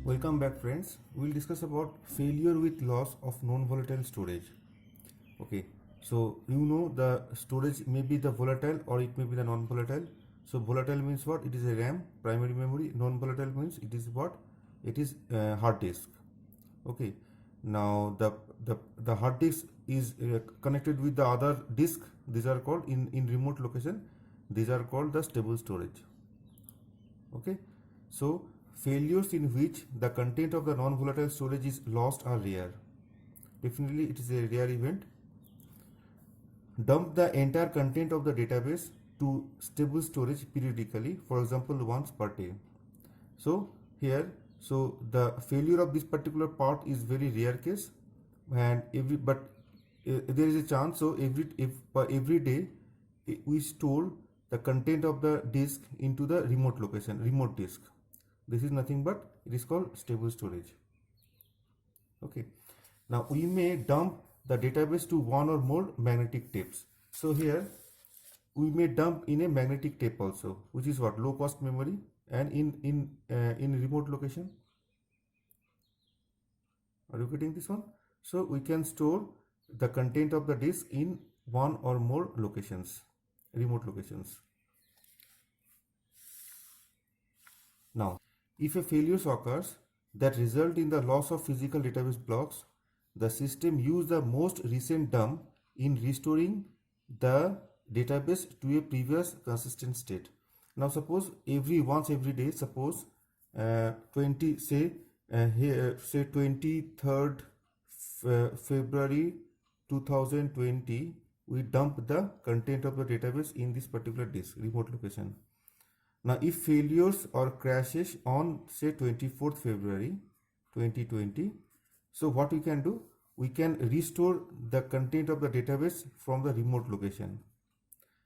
Welcome back, friends. We'll discuss about failure with loss of non-volatile storage. Okay, so you know the storage may be the volatile or it may be the non-volatile. So volatile means what? It is a RAM, primary memory. Non-volatile means it is what? It is hard disk. Okay, now the hard disk is connected with the other disk. These are called in remote location. These are called the stable storage. Okay, so failures in which the content of the non-volatile storage is lost are rare. Definitely it is a rare event. Dump the entire content of the database to stable storage periodically, for example once per day. So here, so the failure of this particular part is very rare case, and there is a chance. So every day we store the content of the disk into the remote location, remote disk. This is nothing but it is called stable storage. Okay, now we may dump the database to one or more magnetic tapes. So here we may dump in a magnetic tape also, which is what, low cost memory, and in remote location. Are you getting this one? So we can store the content of the disk in one or more locations, remote locations. Now, if a failure occurs that result in the loss of physical database blocks, the system use the most recent dump in restoring the database to a previous consistent state. Now suppose once every day, suppose 20 say here say 23rd February 2020, we dump the content of the database in this particular disk, remote location. Now if failures or crashes on say 24th February 2020, so what we can do, we can restore the content of the database from the remote location,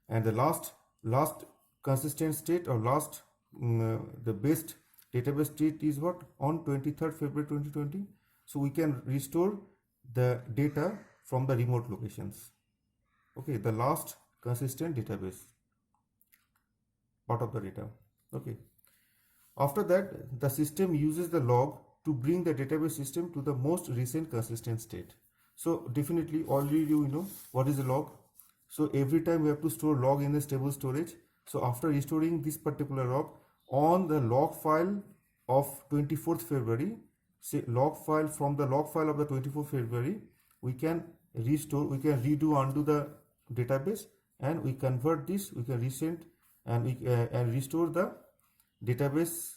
and the last consistent state, or last the best database state is what, on 23rd February 2020. So we can restore the data from the remote locations. Okay, the last consistent database part of the data. Okay, after that the system uses the log to bring the database system to the most recent consistent state. So definitely already you know what is a log. So every time we have to store log in the stable storage. So after restoring this particular log on the log file of 24th February, say log file, from the log file of the 24th February, we can restore, we can undo the database, and we convert this, we can resend, and we and restore the database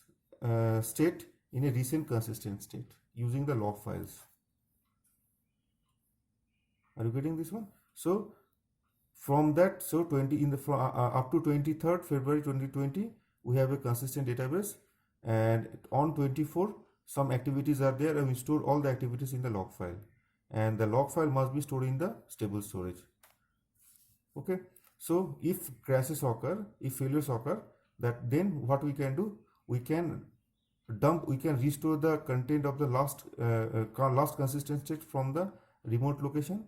state in a recent consistent state using the log files. Are you getting this one? So from that, so 20 in the up to 23rd February 2020, we have a consistent database, and on 24 some activities are there, and we store all the activities in the log file, and the log file must be stored in the stable storage. Okay, so if crashes occur, if failures occur, that then what we can do, we can dump, we can restore the content of the last consistent state from the remote location,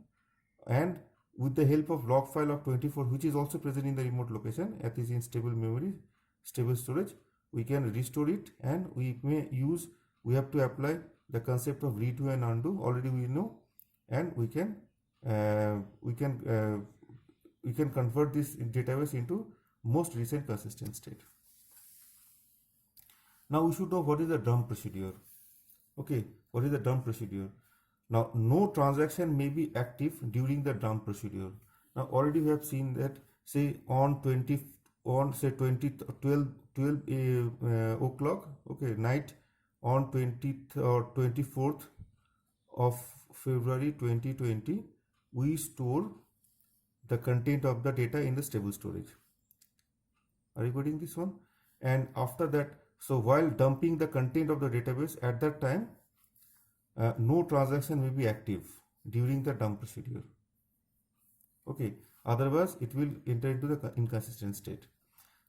and with the help of log file of 24, which is also present in the remote location, that is in stable memory, stable storage, we can restore it, and we may use, we have to apply the concept of redo and undo, already we know, and we can convert this database into most recent consistent state. Now we should know what is the dump procedure. Okay, what is the dump procedure? Now no transaction may be active during the dump procedure. Now already we have seen that, say on 12 o'clock, okay, night on 20th or 24th of February 2020, we store the content of the data in the stable storage. Are you getting this one? And after that, so while dumping the content of the database, at that time no transaction may be active during the dump procedure. Okay, otherwise it will enter into the inconsistent state.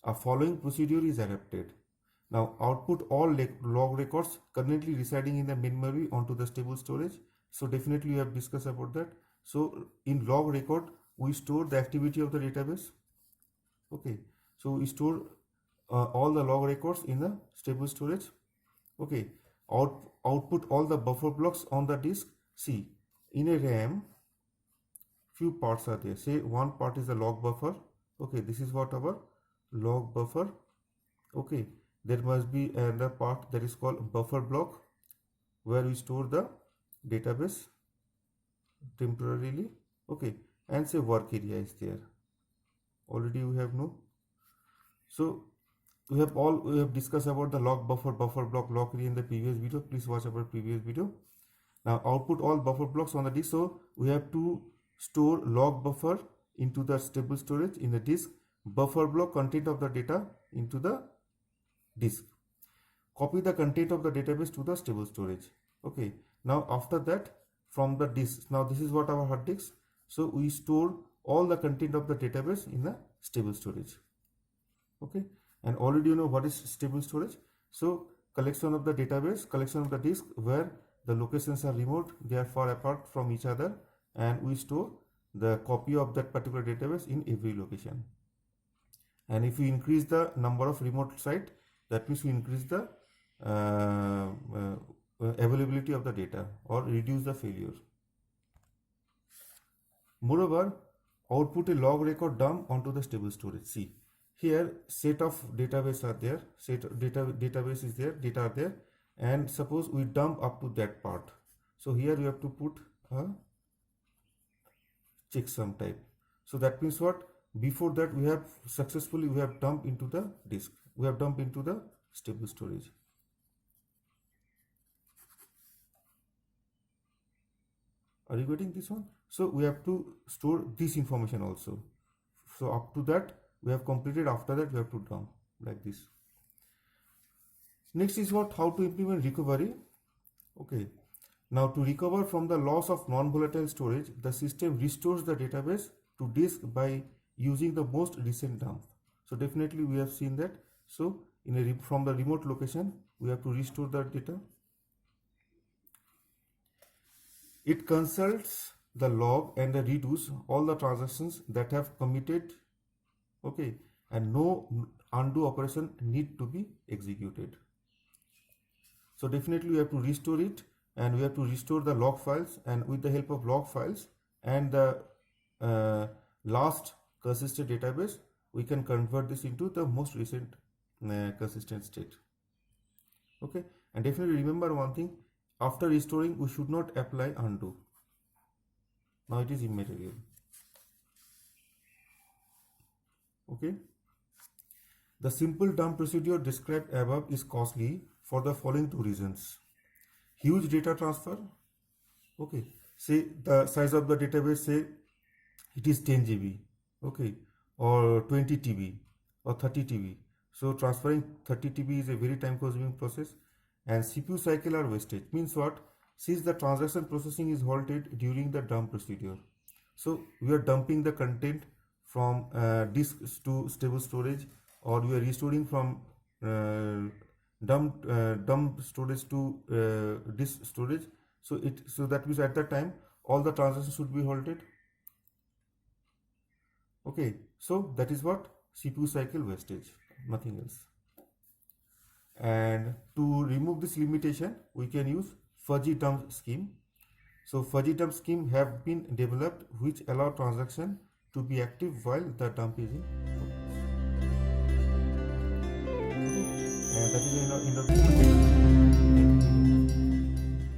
A following procedure is adapted. Now output all log records currently residing in the main memory onto the stable storage. So definitely we have discussed about that. So in log record we store the activity of the database. Okay, so we store all the log records in the stable storage. Okay, output all the buffer blocks on the disk. See, in a RAM, few parts are there. Say one part is the log buffer. Okay, this is what our log buffer. Okay, there must be another part that is called buffer block, where we store the database temporarily. Okay, and say work area is there. Already we have no. So we have discussed about the log buffer, buffer block, log area in the previous video. Please watch our previous video. Now output all buffer blocks on the disk. So we have to store log buffer into the stable storage in the disk, buffer block content of the data into the disk, copy the content of the database to the stable storage. Okay, now after that, from the disk, now this is what our hard disk. So we store all the content of the database in the stable storage. Okay, and already you know what is stable storage. So collection of the database, collection of the disk where the locations are remote, they are far apart from each other, and we store the copy of that particular database in every location. And if we increase the number of remote site, that means we increase the availability of the data or reduce the failure. Moreover, output a log record dump onto the stable storage. See, here set of database are there, database is there, data are there, and suppose we dump up to that part. So here we have to put a checksum type. So that means what? Before that we have successfully dumped into the disk. We have dumped into the stable storage. Are you getting this one? So we have to store this information also. So up to that we have completed. After that we have to dump like this. Next is what? How to implement recovery. Okay. Now to recover from the loss of non-volatile storage, the system restores the database to disk by using the most recent dump. So definitely we have seen that. So from the remote location we have to restore that data. It consults the log and redos all the transactions that have committed. Okay, and no undo operation need to be executed. So definitely we have to restore it, and we have to restore the log files, and with the help of log files and the last consistent database, we can convert this into the most recent consistent state. Okay, and definitely remember one thing: after restoring, we should not apply undo. Now it is immaterial. Okay. The simple dump procedure described above is costly for the following two reasons. Huge data transfer. Okay. Say the size of the database, say it is 10 GB. Okay. Or 20 TB or 30 TB. So transferring 30 TB is a very time consuming process. And CPU cycle are wasted. Means what? Since the transaction processing is halted during the dump procedure. So we are dumping the content from disk to stable storage, or we are restoring from dump storage to disk storage. So that means at that time all the transactions should be halted. Okay, so that is what? CPU cycle wastage, nothing else. And to remove this limitation, we can use fuzzy dump scheme. So fuzzy dump scheme have been developed which allow transaction to be active while the dump is in progress. And that is in the